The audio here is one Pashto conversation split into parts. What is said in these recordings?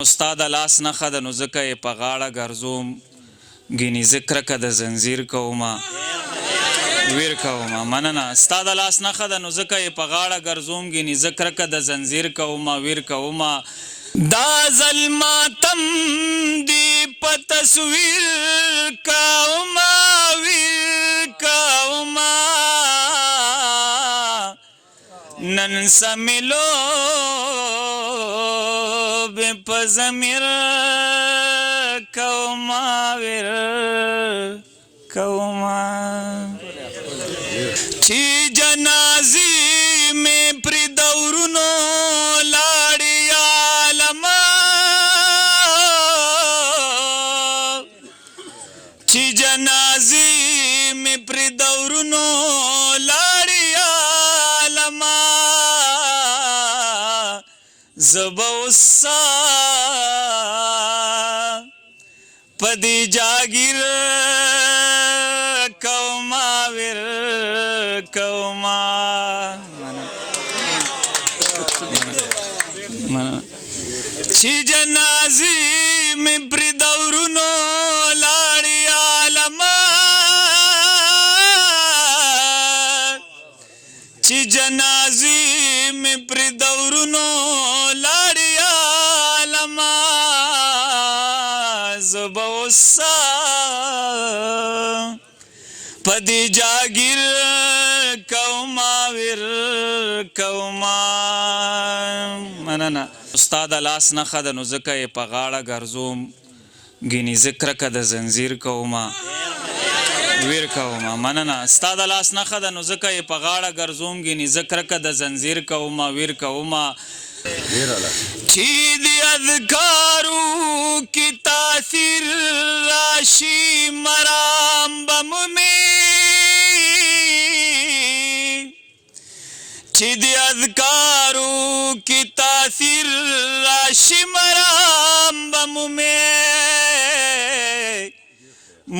استاد لاس نه خده نو ځکه یې په غاړه ګرځوم ګینې زه کرکه د زنځیر کومه ویر کومه مننه ستا د لاس نه خده نو ځکه یې په غاړه ګرځوم ګینې زه کرکه د زنځیر کومه ویر کومه دا ځل ماتم دی په تصویر کومه ویر کومه نن سمیلو په ضمیر کومه ویر کومه چې جنازې مې پرې د ورونو لاړې عالمه چې جنازې مې پرې د ورونو لاړې عالمه زبا وسا پدی جاگیر کوما ویر کوما چی جنازی میں پری دورونو لاڑی عالما چی جنازی میں پری دورونو زبوسا پدی جاگیر کوما ویر کوما مننه استاد لاس نه خده نو ځکه یې په غاړه ګرځوم ګینې زه کرکه د زنځیر کومه ویر کومه مننه ستا د لاس نه خده نو ځکه یې په غاړه ګرځوم ګینې زه کرکه د زنځیر کومه ویر کومه چې د اذکارو کی تاثیر راشي مرام بم می چې د اذکارو کی تاثیر راشي مرام بم می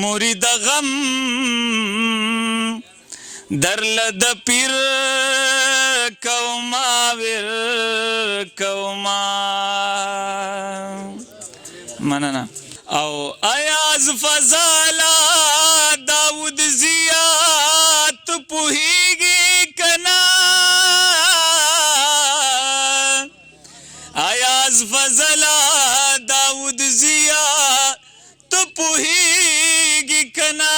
مرید غم درل د پیر کوما ویر کوما مننه او ایاز فضالا داود زیات پوهیږي کنا ایاز فضالا داود زیات پوهیږي کنا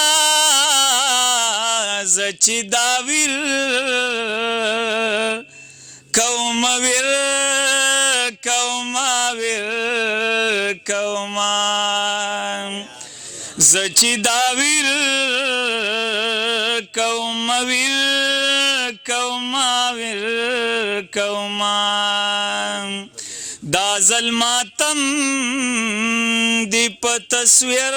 زچی داویر کوما ویر کوما ویر کوما زچی داویر کوما ویر کوما ویر کوما دا ظلماتم دی په تصویر